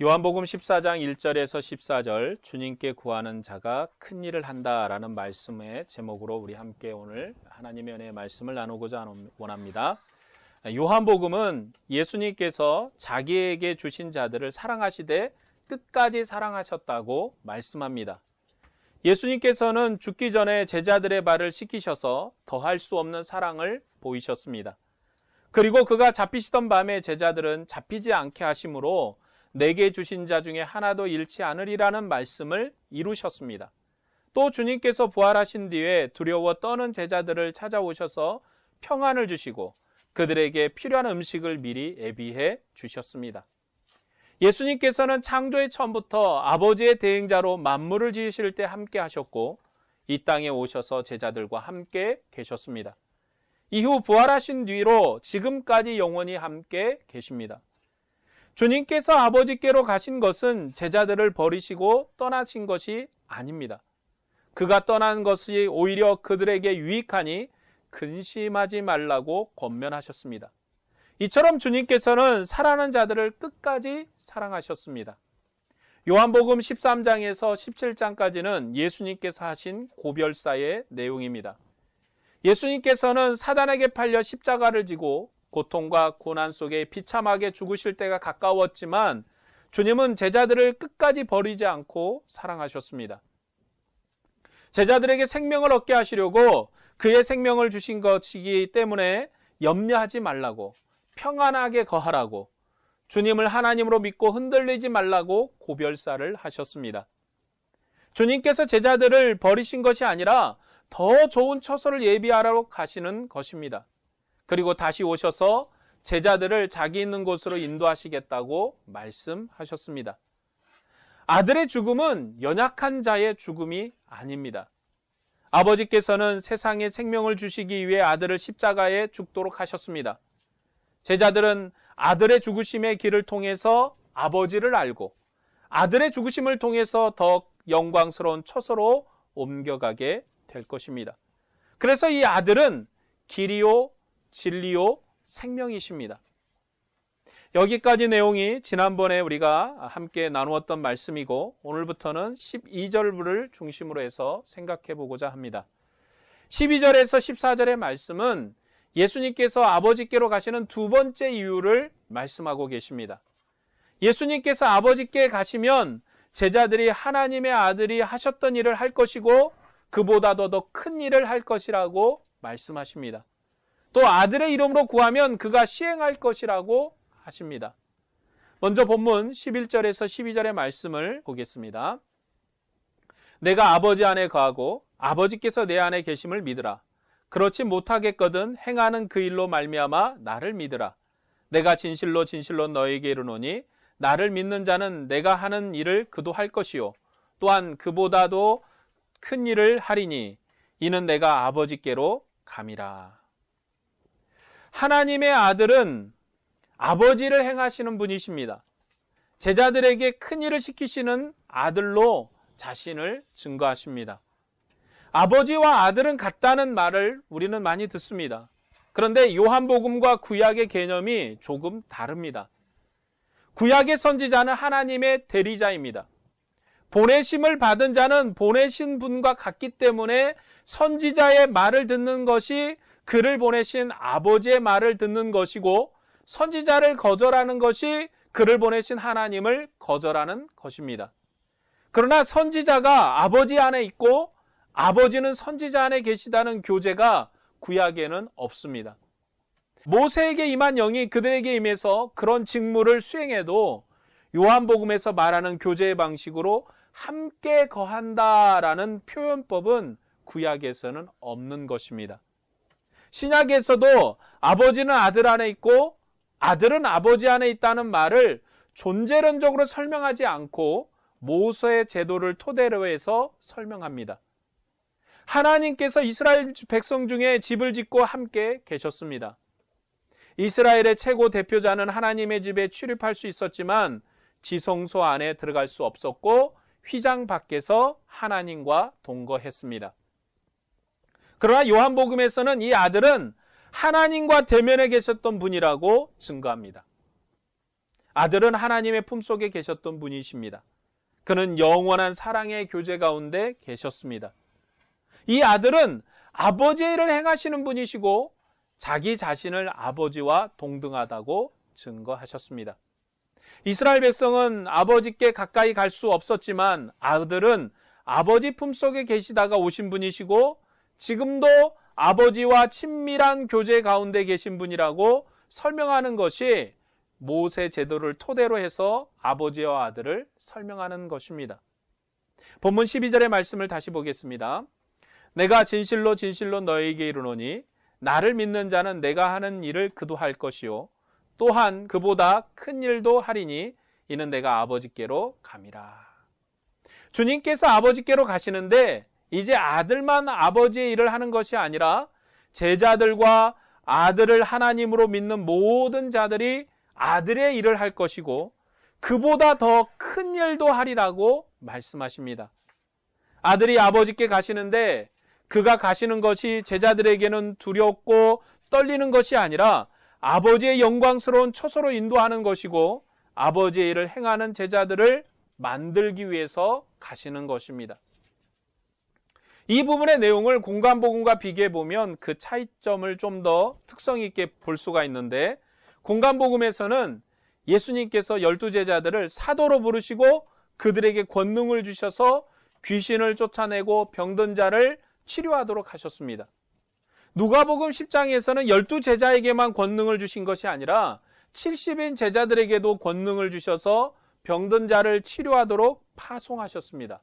요한복음 14장 1절에서 14절 주님께 구하는 자가 큰 일을 한다라는 말씀의 제목으로 우리 함께 오늘 하나님의 은혜의 말씀을 나누고자 원합니다. 요한복음은 예수님께서 자기에게 주신 자들을 사랑하시되 끝까지 사랑하셨다고 말씀합니다. 예수님께서는 죽기 전에 제자들의 발을 씻기셔서 더할 수 없는 사랑을 보이셨습니다. 그리고 그가 잡히시던 밤에 제자들은 잡히지 않게 하심으로 내게 주신 자 중에 하나도 잃지 않으리라는 말씀을 이루셨습니다. 또 주님께서 부활하신 뒤에 두려워 떠는 제자들을 찾아오셔서 평안을 주시고 그들에게 필요한 음식을 미리 예비해 주셨습니다. 예수님께서는 창조의 처음부터 아버지의 대행자로 만물을 지으실 때 함께 하셨고 이 땅에 오셔서 제자들과 함께 계셨습니다. 이후 부활하신 뒤로 지금까지 영원히 함께 계십니다. 주님께서 아버지께로 가신 것은 제자들을 버리시고 떠나신 것이 아닙니다. 그가 떠난 것이 오히려 그들에게 유익하니 근심하지 말라고 권면하셨습니다. 이처럼 주님께서는 사랑하는 자들을 끝까지 사랑하셨습니다. 요한복음 13장에서 17장까지는 예수님께서 하신 고별사의 내용입니다. 예수님께서는 사단에게 팔려 십자가를 지고 고통과 고난 속에 비참하게 죽으실 때가 가까웠지만 주님은 제자들을 끝까지 버리지 않고 사랑하셨습니다. 제자들에게 생명을 얻게 하시려고 그의 생명을 주신 것이기 때문에 염려하지 말라고, 평안하게 거하라고, 주님을 하나님으로 믿고 흔들리지 말라고 고별사를 하셨습니다. 주님께서 제자들을 버리신 것이 아니라 더 좋은 처소를 예비하러 가시는 것입니다. 그리고 다시 오셔서 제자들을 자기 있는 곳으로 인도하시겠다고 말씀하셨습니다. 아들의 죽음은 연약한 자의 죽음이 아닙니다. 아버지께서는 세상에 생명을 주시기 위해 아들을 십자가에 죽도록 하셨습니다. 제자들은 아들의 죽으심의 길을 통해서 아버지를 알고 아들의 죽으심을 통해서 더 영광스러운 처소로 옮겨가게 될 것입니다. 그래서 이 아들은 길이요 진리요 생명이십니다. 여기까지 내용이 지난번에 우리가 함께 나누었던 말씀이고 오늘부터는 12절을 중심으로 해서 생각해 보고자 합니다. 12절에서 14절의 말씀은 예수님께서 아버지께로 가시는 두 번째 이유를 말씀하고 계십니다. 예수님께서 아버지께 가시면 제자들이 하나님의 아들이 하셨던 일을 할 것이고 그보다도 더 큰 일을 할 것이라고 말씀하십니다. 또 아들의 이름으로 구하면 그가 시행할 것이라고 하십니다. 먼저 본문 11절에서 12절의 말씀을 보겠습니다. 내가 아버지 안에 거하고 아버지께서 내 안에 계심을 믿으라. 그렇지 못하겠거든 행하는 그 일로 말미암아 나를 믿으라. 내가 진실로 진실로 너에게 이르노니 나를 믿는 자는 내가 하는 일을 그도 할 것이요 또한 그보다도 큰 일을 하리니 이는 내가 아버지께로 감이라. 하나님의 아들은 아버지를 행하시는 분이십니다. 제자들에게 큰 일을 시키시는 아들로 자신을 증거하십니다. 아버지와 아들은 같다는 말을 우리는 많이 듣습니다. 그런데 요한복음과 구약의 개념이 조금 다릅니다. 구약의 선지자는 하나님의 대리자입니다. 보내심을 받은 자는 보내신 분과 같기 때문에 선지자의 말을 듣는 것이 그를 보내신 아버지의 말을 듣는 것이고 선지자를 거절하는 것이 그를 보내신 하나님을 거절하는 것입니다. 그러나 선지자가 아버지 안에 있고 아버지는 선지자 안에 계시다는 교제가 구약에는 없습니다. 모세에게 임한 영이 그들에게 임해서 그런 직무를 수행해도 요한복음에서 말하는 교제의 방식으로 함께 거한다라는 표현법은 구약에서는 없는 것입니다. 신약에서도 아버지는 아들 안에 있고 아들은 아버지 안에 있다는 말을 존재론적으로 설명하지 않고 모세의 제도를 토대로 해서 설명합니다. 하나님께서 이스라엘 백성 중에 집을 짓고 함께 계셨습니다. 이스라엘의 최고 대표자는 하나님의 집에 출입할 수 있었지만 지성소 안에 들어갈 수 없었고 휘장 밖에서 하나님과 동거했습니다. 그러나 요한복음에서는 이 아들은 하나님과 대면에 계셨던 분이라고 증거합니다. 아들은 하나님의 품속에 계셨던 분이십니다. 그는 영원한 사랑의 교제 가운데 계셨습니다. 이 아들은 아버지의 일을 행하시는 분이시고 자기 자신을 아버지와 동등하다고 증거하셨습니다. 이스라엘 백성은 아버지께 가까이 갈 수 없었지만 아들은 아버지 품속에 계시다가 오신 분이시고 지금도 아버지와 친밀한 교제 가운데 계신 분이라고 설명하는 것이 모세 제도를 토대로 해서 아버지와 아들을 설명하는 것입니다. 본문 12절의 말씀을 다시 보겠습니다. 내가 진실로 진실로 너에게 이르노니 나를 믿는 자는 내가 하는 일을 그도 할 것이요 또한 그보다 큰 일도 하리니 이는 내가 아버지께로 감이라. 주님께서 아버지께로 가시는데 이제 아들만 아버지의 일을 하는 것이 아니라 제자들과 아들을 하나님으로 믿는 모든 자들이 아들의 일을 할 것이고 그보다 더 큰 일도 하리라고 말씀하십니다. 아들이 아버지께 가시는데 그가 가시는 것이 제자들에게는 두렵고 떨리는 것이 아니라 아버지의 영광스러운 처소로 인도하는 것이고 아버지의 일을 행하는 제자들을 만들기 위해서 가시는 것입니다. 이 부분의 내용을 공간복음과 비교해 보면 그 차이점을 좀 더 특성 있게 볼 수가 있는데 공간복음에서는 예수님께서 12제자들을 사도로 부르시고 그들에게 권능을 주셔서 귀신을 쫓아내고 병든 자를 치료하도록 하셨습니다. 누가복음 10장에서는 12제자에게만 권능을 주신 것이 아니라 70인 제자들에게도 권능을 주셔서 병든 자를 치료하도록 파송하셨습니다.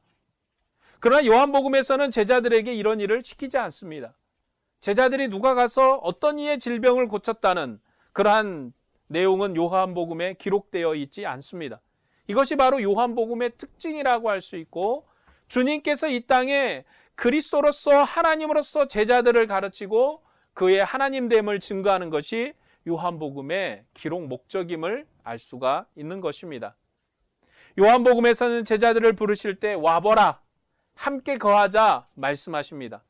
그러나 요한복음에서는 제자들에게 이런 일을 시키지 않습니다. 제자들이 누가 가서 어떤 이의 질병을 고쳤다는 그러한 내용은 요한복음에 기록되어 있지 않습니다. 이것이 바로 요한복음의 특징이라고 할 수 있고 주님께서 이 땅에 그리스도로서 하나님으로서 제자들을 가르치고 그의 하나님됨을 증거하는 것이 요한복음의 기록 목적임을 알 수가 있는 것입니다. 요한복음에서는 제자들을 부르실 때 와보라, 함께 거하자 말씀하십니다.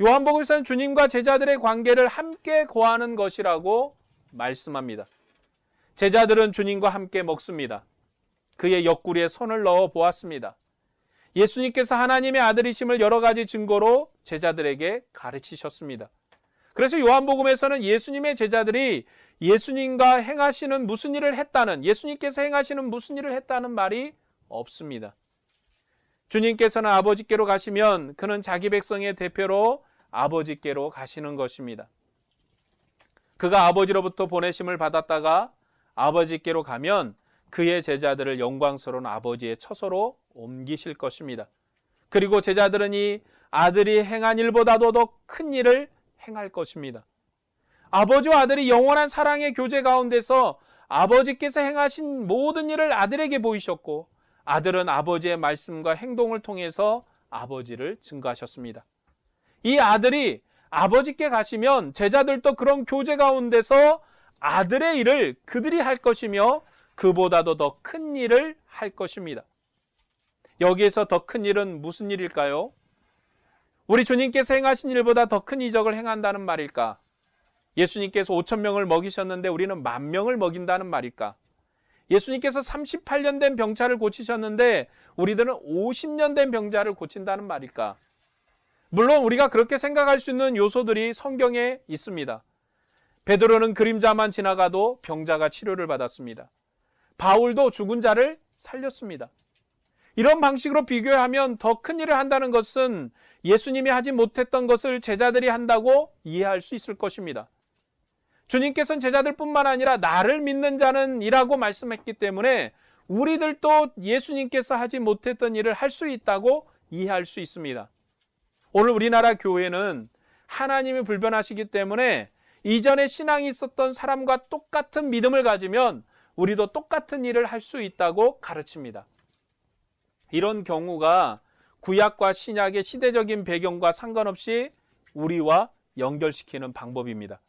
요한복음에서는 주님과 제자들의 관계를 함께 거하는 것이라고 말씀합니다. 제자들은 주님과 함께 먹습니다. 그의 옆구리에 손을 넣어 보았습니다. 예수님께서 하나님의 아들이심을 여러 가지 증거로 제자들에게 가르치셨습니다. 그래서 요한복음에서는 예수님의 제자들이 예수님과 행하시는 무슨 일을 했다는, 예수님께서 행하시는 무슨 일을 했다는 말이 없습니다. 주님께서는 아버지께로 가시면 그는 자기 백성의 대표로 아버지께로 가시는 것입니다. 그가 아버지로부터 보내심을 받았다가 아버지께로 가면 그의 제자들을 영광스러운 아버지의 처소로 옮기실 것입니다. 그리고 제자들은 이 아들이 행한 일보다도 더 큰 일을 행할 것입니다. 아버지와 아들이 영원한 사랑의 교제 가운데서 아버지께서 행하신 모든 일을 아들에게 보이셨고 아들은 아버지의 말씀과 행동을 통해서 아버지를 증거하셨습니다. 이 아들이 아버지께 가시면 제자들도 그런 교제 가운데서 아들의 일을 그들이 할 것이며 그보다도 더 큰 일을 할 것입니다. 여기에서 더 큰 일은 무슨 일일까요? 우리 주님께서 행하신 일보다 더 큰 이적을 행한다는 말일까? 예수님께서 5,000명을 먹이셨는데 우리는 10,000명을 먹인다는 말일까? 예수님께서 38년 된 병자를 고치셨는데 우리들은 50년 된 병자를 고친다는 말일까? 물론 우리가 그렇게 생각할 수 있는 요소들이 성경에 있습니다. 베드로는 그림자만 지나가도 병자가 치료를 받았습니다. 바울도 죽은 자를 살렸습니다. 이런 방식으로 비교하면 더 큰 일을 한다는 것은 예수님이 하지 못했던 것을 제자들이 한다고 이해할 수 있을 것입니다. 주님께서는 제자들뿐만 아니라 나를 믿는 자는 이라고 말씀했기 때문에 우리들도 예수님께서 하지 못했던 일을 할 수 있다고 이해할 수 있습니다. 오늘 우리나라 교회는 하나님이 불변하시기 때문에 이전에 신앙이 있었던 사람과 똑같은 믿음을 가지면 우리도 똑같은 일을 할 수 있다고 가르칩니다. 이런 경우가 구약과 신약의 시대적인 배경과 상관없이 우리와 연결시키는 방법입니다.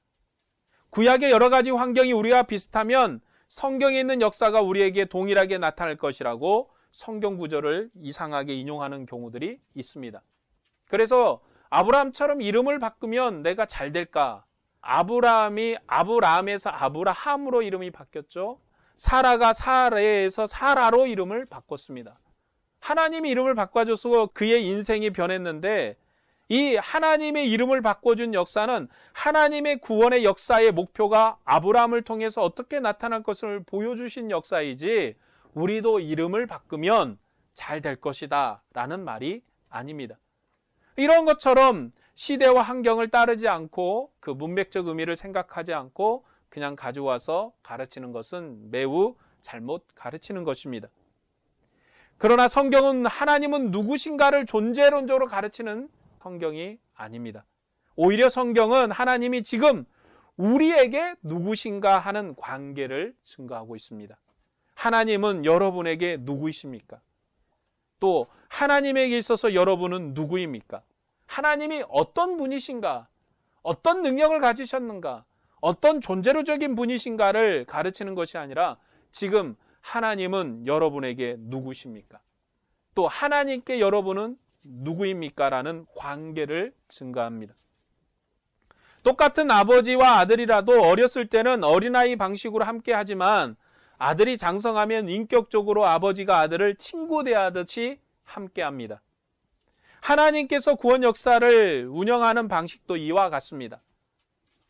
구약의 여러 가지 환경이 우리와 비슷하면 성경에 있는 역사가 우리에게 동일하게 나타날 것이라고 성경 구절을 이상하게 인용하는 경우들이 있습니다. 그래서 아브라함처럼 이름을 바꾸면 내가 잘 될까? 아브라함이 아브라함에서 아브라함으로 이름이 바뀌었죠. 사라가 사레에서 사라로 이름을 바꿨습니다. 하나님이 이름을 바꿔줘서 그의 인생이 변했는데, 이 하나님의 이름을 바꿔준 역사는 하나님의 구원의 역사의 목표가 아브라함을 통해서 어떻게 나타날 것을 보여주신 역사이지, 우리도 이름을 바꾸면 잘 될 것이다 라는 말이 아닙니다. 이런 것처럼 시대와 환경을 따르지 않고 그 문맥적 의미를 생각하지 않고 그냥 가져와서 가르치는 것은 매우 잘못 가르치는 것입니다. 그러나 성경은 하나님은 누구신가를 존재론적으로 가르치는 성경이 아닙니다. 오히려 성경은 하나님이 지금 우리에게 누구신가 하는 관계를 증거하고 있습니다. 하나님은 여러분에게 누구이십니까? 또 하나님에게 있어서 여러분은 누구입니까? 하나님이 어떤 분이신가? 어떤 능력을 가지셨는가? 어떤 존재로적인 분이신가를 가르치는 것이 아니라 지금 하나님은 여러분에게 누구십니까? 또 하나님께 여러분은 누구입니까? 라는 관계를 증가합니다. 똑같은 아버지와 아들이라도 어렸을 때는 어린아이 방식으로 함께 하지만 아들이 장성하면 인격적으로 아버지가 아들을 친구 대하듯이 함께 합니다. 하나님께서 구원 역사를 운영하는 방식도 이와 같습니다.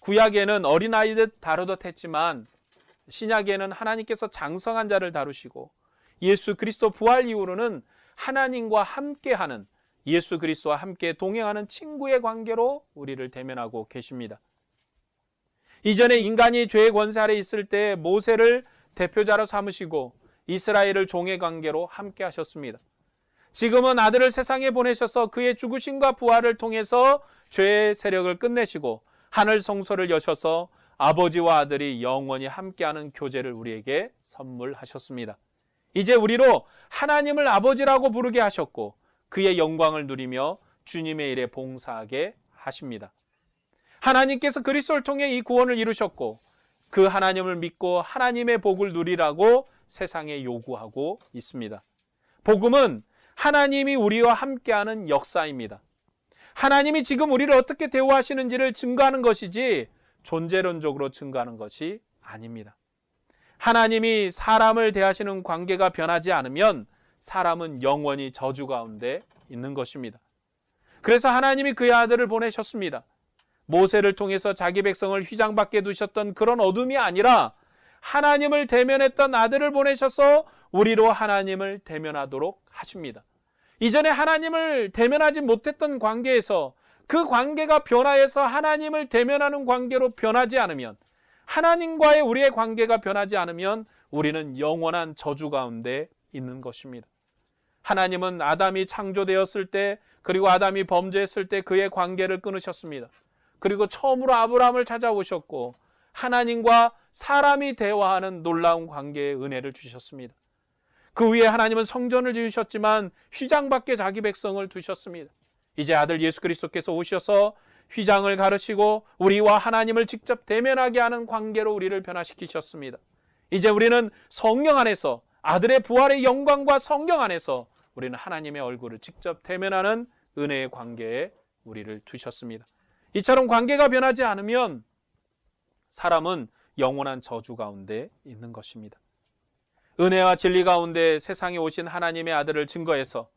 구약에는 어린아이들 다루듯 했지만 신약에는 하나님께서 장성한 자를 다루시고 예수 그리스도 부활 이후로는 하나님과 함께하는, 예수 그리스도와 함께 동행하는 친구의 관계로 우리를 대면하고 계십니다. 이전에 인간이 죄의 권세 아래 있을 때 모세를 대표자로 삼으시고 이스라엘을 종의 관계로 함께 하셨습니다. 지금은 아들을 세상에 보내셔서 그의 죽으심과 부활을 통해서 죄의 세력을 끝내시고 하늘 성소를 여셔서 아버지와 아들이 영원히 함께하는 교제를 우리에게 선물하셨습니다. 이제 우리로 하나님을 아버지라고 부르게 하셨고 그의 영광을 누리며 주님의 일에 봉사하게 하십니다. 하나님께서 그리스도를 통해 이 구원을 이루셨고 그 하나님을 믿고 하나님의 복을 누리라고 세상에 요구하고 있습니다. 복음은 하나님이 우리와 함께하는 역사입니다. 하나님이 지금 우리를 어떻게 대우하시는지를 증거하는 것이지 존재론적으로 증거하는 것이 아닙니다. 하나님이 사람을 대하시는 관계가 변하지 않으면 사람은 영원히 저주 가운데 있는 것입니다. 그래서 하나님이 그의 아들을 보내셨습니다. 모세를 통해서 자기 백성을 휘장 밖에 두셨던 그런 어둠이 아니라 하나님을 대면했던 아들을 보내셔서 우리로 하나님을 대면하도록 하십니다. 이전에 하나님을 대면하지 못했던 관계에서 그 관계가 변화해서 하나님을 대면하는 관계로 변하지 않으면, 하나님과의 우리의 관계가 변하지 않으면 우리는 영원한 저주 가운데 있는 것입니다. 하나님은 아담이 창조되었을 때, 그리고 아담이 범죄했을 때 그의 관계를 끊으셨습니다. 그리고 처음으로 아브라함을 찾아오셨고 하나님과 사람이 대화하는 놀라운 관계의 은혜를 주셨습니다. 그 위에 하나님은 성전을 지으셨지만 휘장 밖에 자기 백성을 두셨습니다. 이제 아들 예수 그리스도께서 오셔서 휘장을 가르치고 우리와 하나님을 직접 대면하게 하는 관계로 우리를 변화시키셨습니다. 이제 우리는 성령 안에서, 아들의 부활의 영광과 성령 안에서 우리는 하나님의 얼굴을 직접 대면하는 은혜의 관계에 우리를 두셨습니다. 이처럼 관계가 변하지 않으면 사람은 영원한 저주 가운데 있는 것입니다. 은혜와 진리 가운데 세상에 오신 하나님의 아들을 증거해서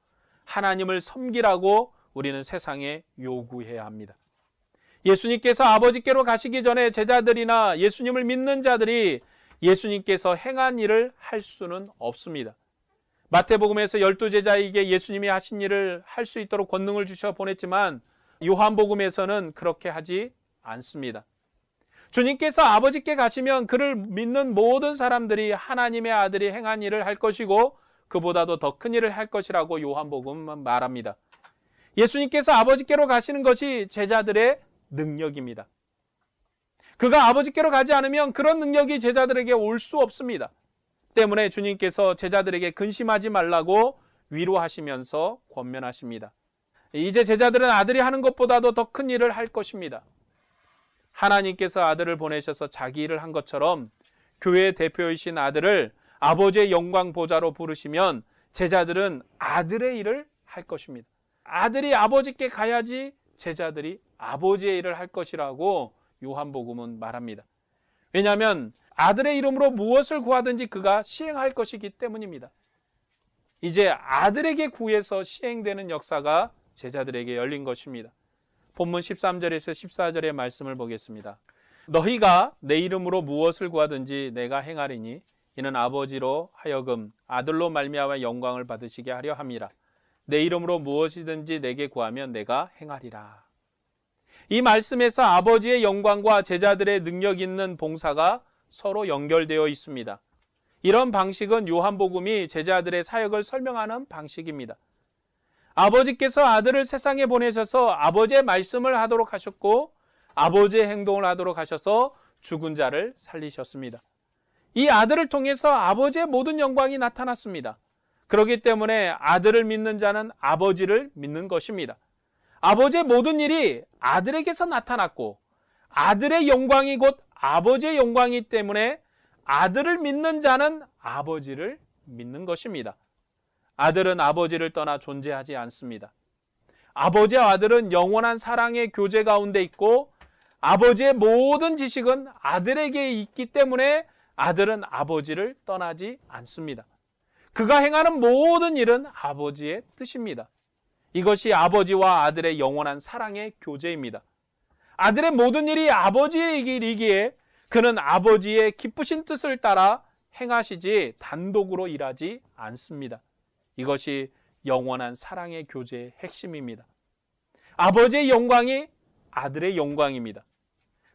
하나님을 섬기라고 우리는 세상에 요구해야 합니다. 예수님께서 아버지께로 가시기 전에 제자들이나 예수님을 믿는 자들이 예수님께서 행한 일을 할 수는 없습니다. 마태복음에서 12제자에게 예수님이 하신 일을 할 수 있도록 권능을 주셔 보냈지만 요한복음에서는 그렇게 하지 않습니다. 주님께서 아버지께 가시면 그를 믿는 모든 사람들이 하나님의 아들이 행한 일을 할 것이고 그보다도 더 큰 일을 할 것이라고 요한복음은 말합니다. 예수님께서 아버지께로 가시는 것이 제자들의 능력입니다. 그가 아버지께로 가지 않으면 그런 능력이 제자들에게 올 수 없습니다. 때문에 주님께서 제자들에게 근심하지 말라고 위로하시면서 권면하십니다. 이제 제자들은 아들이 하는 것보다도 더 큰 일을 할 것입니다. 하나님께서 아들을 보내셔서 자기 일을 한 것처럼 교회의 대표이신 아들을 아버지의 영광 보좌로 부르시면 제자들은 아들의 일을 할 것입니다. 아들이 아버지께 가야지 제자들이 아버지의 일을 할 것이라고 요한복음은 말합니다. 왜냐하면 아들의 이름으로 무엇을 구하든지 그가 시행할 것이기 때문입니다. 이제 아들에게 구해서 시행되는 역사가 제자들에게 열린 것입니다. 본문 13절에서 14절의 말씀을 보겠습니다. 너희가 내 이름으로 무엇을 구하든지 내가 행하리니 이는 아버지로 하여금 아들로 말미암아 영광을 받으시게 하려 함이라. 내 이름으로 무엇이든지 내게 구하면 내가 행하리라. 이 말씀에서 아버지의 영광과 제자들의 능력 있는 봉사가 서로 연결되어 있습니다. 이런 방식은 요한복음이 제자들의 사역을 설명하는 방식입니다. 아버지께서 아들을 세상에 보내셔서 아버지의 말씀을 하도록 하셨고 아버지의 행동을 하도록 하셔서 죽은 자를 살리셨습니다. 이 아들을 통해서 아버지의 모든 영광이 나타났습니다. 그렇기 때문에 아들을 믿는 자는 아버지를 믿는 것입니다. 아버지의 모든 일이 아들에게서 나타났고 아들의 영광이 곧 아버지의 영광이기 때문에 아들을 믿는 자는 아버지를 믿는 것입니다. 아들은 아버지를 떠나 존재하지 않습니다. 아버지와 아들은 영원한 사랑의 교제 가운데 있고 아버지의 모든 지식은 아들에게 있기 때문에 아들은 아버지를 떠나지 않습니다. 그가 행하는 모든 일은 아버지의 뜻입니다. 이것이 아버지와 아들의 영원한 사랑의 교제입니다. 아들의 모든 일이 아버지의 일이기에 그는 아버지의 기쁘신 뜻을 따라 행하시지 단독으로 일하지 않습니다. 이것이 영원한 사랑의 교제의 핵심입니다. 아버지의 영광이 아들의 영광입니다.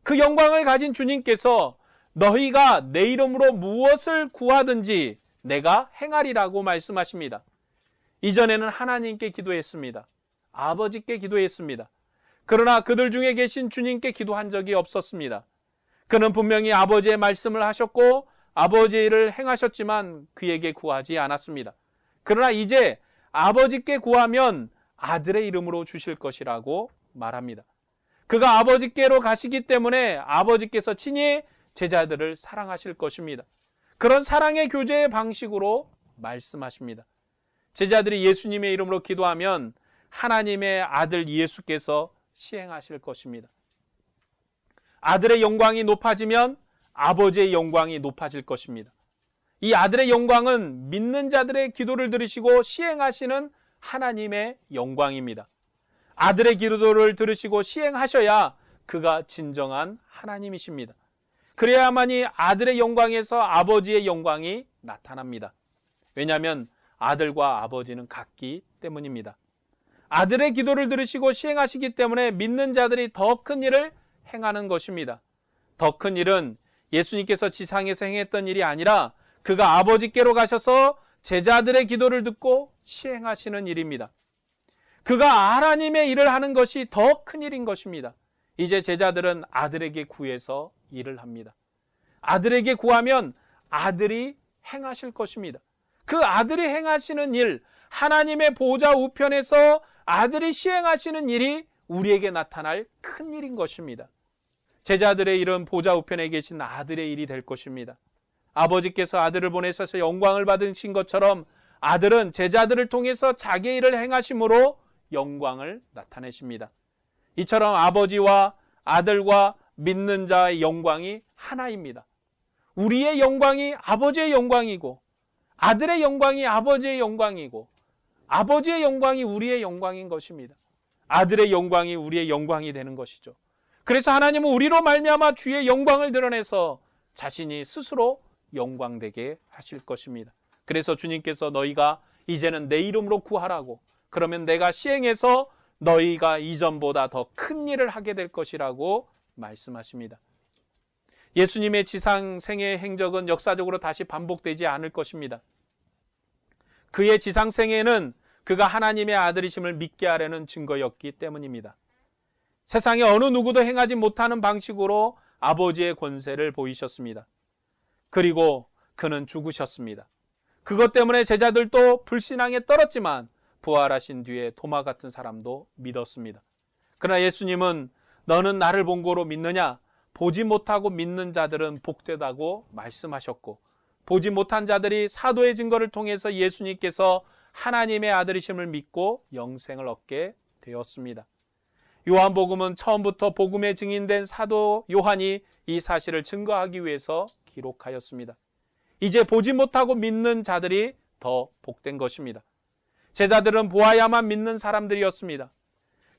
그 영광을 가진 주님께서 너희가 내 이름으로 무엇을 구하든지 내가 행하리라고 말씀하십니다. 이전에는 하나님께 기도했습니다. 아버지께 기도했습니다. 그러나 그들 중에 계신 주님께 기도한 적이 없었습니다. 그는 분명히 아버지의 말씀을 하셨고 아버지의 일을 행하셨지만 그에게 구하지 않았습니다. 그러나 이제 아버지께 구하면 아들의 이름으로 주실 것이라고 말합니다. 그가 아버지께로 가시기 때문에 아버지께서 친히 제자들을 사랑하실 것입니다. 그런 사랑의 교제의 방식으로 말씀하십니다. 제자들이 예수님의 이름으로 기도하면 하나님의 아들 예수께서 시행하실 것입니다. 아들의 영광이 높아지면 아버지의 영광이 높아질 것입니다. 이 아들의 영광은 믿는 자들의 기도를 들으시고 시행하시는 하나님의 영광입니다. 아들의 기도를 들으시고 시행하셔야 그가 진정한 하나님이십니다. 그래야만이 아들의 영광에서 아버지의 영광이 나타납니다. 왜냐하면 아들과 아버지는 같기 때문입니다. 아들의 기도를 들으시고 시행하시기 때문에 믿는 자들이 더 큰 일을 행하는 것입니다. 더 큰 일은 예수님께서 지상에서 행했던 일이 아니라 그가 아버지께로 가셔서 제자들의 기도를 듣고 시행하시는 일입니다. 그가 하나님의 일을 하는 것이 더 큰 일인 것입니다. 이제 제자들은 아들에게 구해서 일을 합니다. 아들에게 구하면 아들이 행하실 것입니다. 그 아들이 행하시는 일, 하나님의 보좌 우편에서 아들이 시행하시는 일이 우리에게 나타날 큰 일인 것입니다. 제자들의 일은 보좌 우편에 계신 아들의 일이 될 것입니다. 아버지께서 아들을 보내셔서 영광을 받으신 것처럼 아들은 제자들을 통해서 자기의 일을 행하심으로 영광을 나타내십니다. 이처럼 아버지와 아들과 믿는 자의 영광이 하나입니다. 우리의 영광이 아버지의 영광이고 아들의 영광이 아버지의 영광이고 아버지의 영광이 우리의 영광인 것입니다. 아들의 영광이 우리의 영광이 되는 것이죠. 그래서 하나님은 우리로 말미암아 주의 영광을 드러내서 자신이 스스로 영광되게 하실 것입니다. 그래서 주님께서 너희가 이제는 내 이름으로 구하라고, 그러면 내가 시행해서 너희가 이전보다 더 큰 일을 하게 될 것이라고 말씀하십니다. 예수님의 지상 생애 행적은 역사적으로 다시 반복되지 않을 것입니다. 그의 지상 생애는 그가 하나님의 아들이심을 믿게 하려는 증거였기 때문입니다. 세상에 어느 누구도 행하지 못하는 방식으로 아버지의 권세를 보이셨습니다. 그리고 그는 죽으셨습니다. 그것 때문에 제자들도 불신앙에 떨었지만 부활하신 뒤에 도마 같은 사람도 믿었습니다. 그러나 예수님은 너는 나를 본 거로 믿느냐? 보지 못하고 믿는 자들은 복되다고 말씀하셨고, 보지 못한 자들이 사도의 증거를 통해서 예수님께서 하나님의 아들이심을 믿고 영생을 얻게 되었습니다. 요한복음은 처음부터 복음에 증인된 사도 요한이 이 사실을 증거하기 위해서 기록하였습니다. 이제 보지 못하고 믿는 자들이 더 복된 것입니다. 제자들은 보아야만 믿는 사람들이었습니다.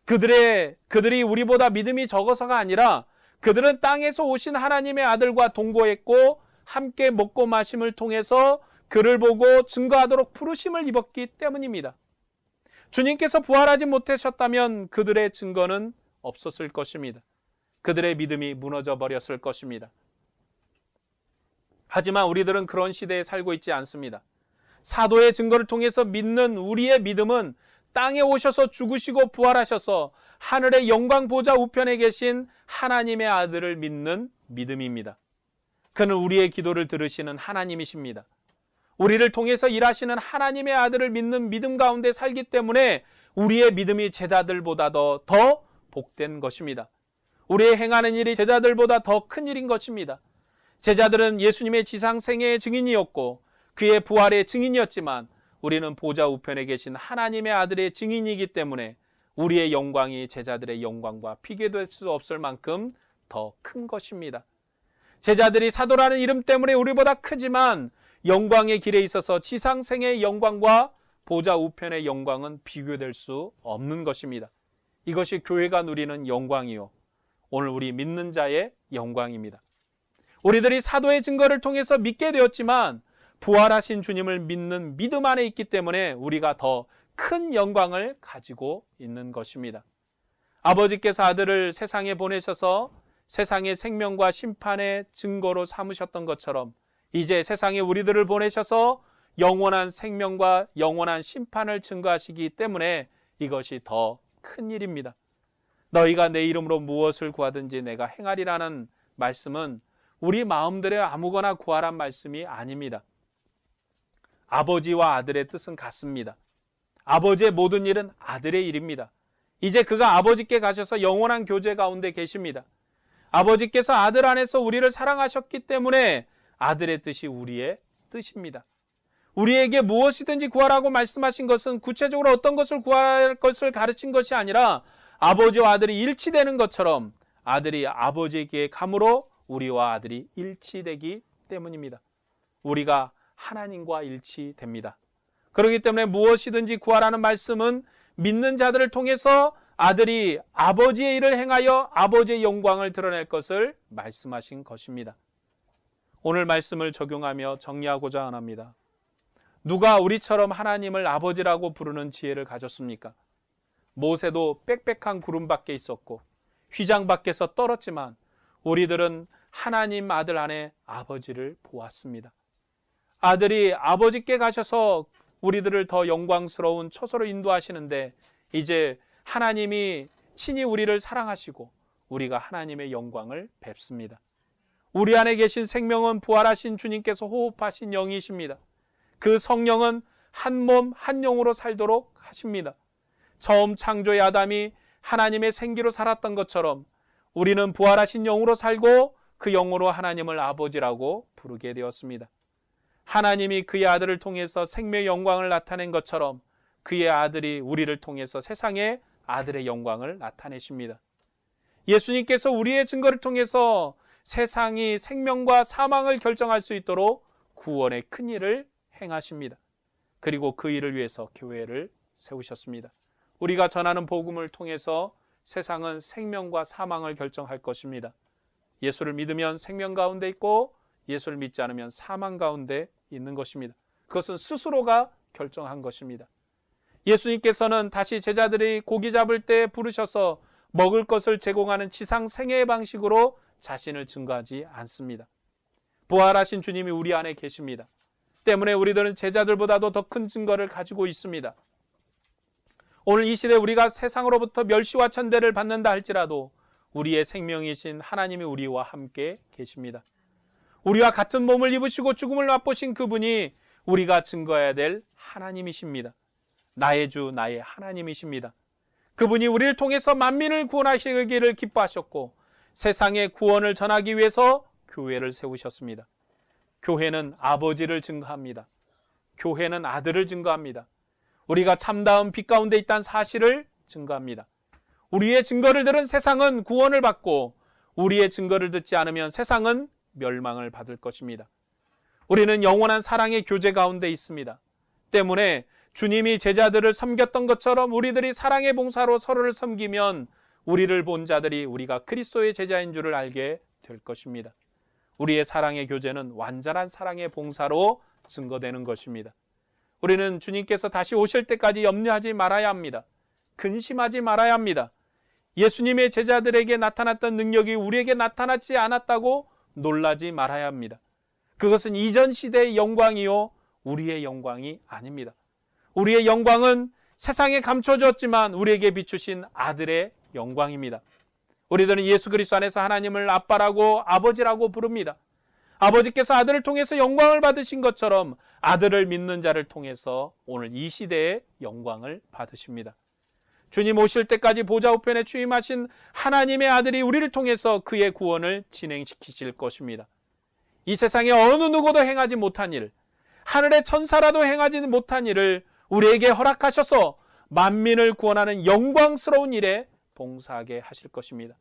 그들이 우리보다 믿음이 적어서가 아니라 그들은 땅에서 오신 하나님의 아들과 동거했고 함께 먹고 마심을 통해서 그를 보고 증거하도록 부르심을 입었기 때문입니다. 주님께서 부활하지 못하셨다면 그들의 증거는 없었을 것입니다. 그들의 믿음이 무너져 버렸을 것입니다. 하지만 우리들은 그런 시대에 살고 있지 않습니다. 사도의 증거를 통해서 믿는 우리의 믿음은 땅에 오셔서 죽으시고 부활하셔서 하늘의 영광 보좌 우편에 계신 하나님의 아들을 믿는 믿음입니다. 그는 우리의 기도를 들으시는 하나님이십니다. 우리를 통해서 일하시는 하나님의 아들을 믿는 믿음 가운데 살기 때문에 우리의 믿음이 제자들보다 더 복된 것입니다. 우리의 행하는 일이 제자들보다 더 큰 일인 것입니다. 제자들은 예수님의 지상생애의 증인이었고 그의 부활의 증인이었지만 우리는 보좌 우편에 계신 하나님의 아들의 증인이기 때문에 우리의 영광이 제자들의 영광과 비교될 수 없을 만큼 더 큰 것입니다. 제자들이 사도라는 이름 때문에 우리보다 크지만 영광의 길에 있어서 지상생의 영광과 보좌 우편의 영광은 비교될 수 없는 것입니다. 이것이 교회가 누리는 영광이요, 오늘 우리 믿는 자의 영광입니다. 우리들이 사도의 증거를 통해서 믿게 되었지만 부활하신 주님을 믿는 믿음 안에 있기 때문에 우리가 더 큰 영광을 가지고 있는 것입니다. 아버지께서 아들을 세상에 보내셔서 세상의 생명과 심판의 증거로 삼으셨던 것처럼 이제 세상에 우리들을 보내셔서 영원한 생명과 영원한 심판을 증거하시기 때문에 이것이 더 큰 일입니다. 너희가 내 이름으로 무엇을 구하든지 내가 행하리라는 말씀은 우리 마음대로 아무거나 구하란 말씀이 아닙니다. 아버지와 아들의 뜻은 같습니다. 아버지의 모든 일은 아들의 일입니다. 이제 그가 아버지께 가셔서 영원한 교제 가운데 계십니다. 아버지께서 아들 안에서 우리를 사랑하셨기 때문에 아들의 뜻이 우리의 뜻입니다. 우리에게 무엇이든지 구하라고 말씀하신 것은 구체적으로 어떤 것을 구할 것을 가르친 것이 아니라 아버지와 아들이 일치되는 것처럼 아들이 아버지에게 감으로 우리와 아들이 일치되기 때문입니다. 우리가 하나님과 일치됩니다. 그렇기 때문에 무엇이든지 구하라는 말씀은 믿는 자들을 통해서 아들이 아버지의 일을 행하여 아버지의 영광을 드러낼 것을 말씀하신 것입니다. 오늘 말씀을 적용하며 정리하고자 합니다. 누가 우리처럼 하나님을 아버지라고 부르는 지혜를 가졌습니까? 모세도 빽빽한 구름 밖에 있었고 휘장 밖에서 떨었지만 우리들은 하나님 아들 안에 아버지를 보았습니다. 아들이 아버지께 가셔서 우리들을 더 영광스러운 처소로 인도하시는데 이제 하나님이 친히 우리를 사랑하시고 우리가 하나님의 영광을 뵙습니다. 우리 안에 계신 생명은 부활하신 주님께서 호흡하신 영이십니다. 그 성령은 한 몸 한 영으로 살도록 하십니다. 처음 창조의 아담이 하나님의 생기로 살았던 것처럼 우리는 부활하신 영으로 살고 그 영으로 하나님을 아버지라고 부르게 되었습니다. 하나님이 그의 아들을 통해서 생명의 영광을 나타낸 것처럼 그의 아들이 우리를 통해서 세상에 아들의 영광을 나타내십니다. 예수님께서 우리의 증거를 통해서 세상이 생명과 사망을 결정할 수 있도록 구원의 큰 일을 행하십니다. 그리고 그 일을 위해서 교회를 세우셨습니다. 우리가 전하는 복음을 통해서 세상은 생명과 사망을 결정할 것입니다. 예수를 믿으면 생명 가운데 있고 예수를 믿지 않으면 사망 가운데 있는 것입니다. 그것은 스스로가 결정한 것입니다. 예수님께서는 다시 제자들이 고기 잡을 때 부르셔서 먹을 것을 제공하는 지상 생애의 방식으로 자신을 증거하지 않습니다. 부활하신 주님이 우리 안에 계십니다. 때문에 우리들은 제자들보다도 더 큰 증거를 가지고 있습니다. 오늘 이 시대 우리가 세상으로부터 멸시와 천대를 받는다 할지라도 우리의 생명이신 하나님이 우리와 함께 계십니다. 우리와 같은 몸을 입으시고 죽음을 맛보신 그분이 우리가 증거해야 될 하나님이십니다. 나의 주 나의 하나님이십니다. 그분이 우리를 통해서 만민을 구원하시기를 기뻐하셨고 세상의 구원을 전하기 위해서 교회를 세우셨습니다. 교회는 아버지를 증거합니다. 교회는 아들을 증거합니다. 우리가 참다운 빛 가운데 있다는 사실을 증거합니다. 우리의 증거를 들은 세상은 구원을 받고 우리의 증거를 듣지 않으면 세상은 멸망을 받을 것입니다. 우리는 영원한 사랑의 교제 가운데 있습니다. 때문에 주님이 제자들을 섬겼던 것처럼 우리들이 사랑의 봉사로 서로를 섬기면 우리를 본 자들이 우리가 그리스도의 제자인 줄을 알게 될 것입니다. 우리의 사랑의 교제는 완전한 사랑의 봉사로 증거되는 것입니다. 우리는 주님께서 다시 오실 때까지 염려하지 말아야 합니다. 근심하지 말아야 합니다. 예수님의 제자들에게 나타났던 능력이 우리에게 나타나지 않았다고 놀라지 말아야 합니다. 그것은 이전 시대의 영광이요 우리의 영광이 아닙니다. 우리의 영광은 세상에 감춰졌지만 우리에게 비추신 아들의 영광입니다. 우리들은 예수 그리스도 안에서 하나님을 아빠라고 아버지라고 부릅니다. 아버지께서 아들을 통해서 영광을 받으신 것처럼 아들을 믿는 자를 통해서 오늘 이 시대의 영광을 받으십니다. 주님 오실 때까지 보좌 우편에 취임하신 하나님의 아들이 우리를 통해서 그의 구원을 진행시키실 것입니다. 이 세상에 어느 누구도 행하지 못한 일, 하늘의 천사라도 행하지 못한 일을 우리에게 허락하셔서 만민을 구원하는 영광스러운 일에 봉사하게 하실 것입니다.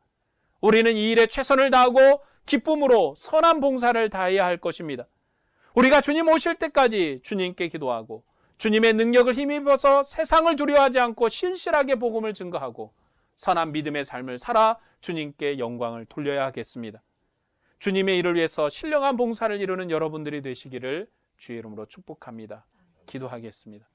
우리는 이 일에 최선을 다하고 기쁨으로 선한 봉사를 다해야 할 것입니다. 우리가 주님 오실 때까지 주님께 기도하고 주님의 능력을 힘입어서 세상을 두려워하지 않고 신실하게 복음을 증거하고 선한 믿음의 삶을 살아 주님께 영광을 돌려야 하겠습니다. 주님의 일을 위해서 신령한 봉사를 이루는 여러분들이 되시기를 주의 이름으로 축복합니다. 기도하겠습니다.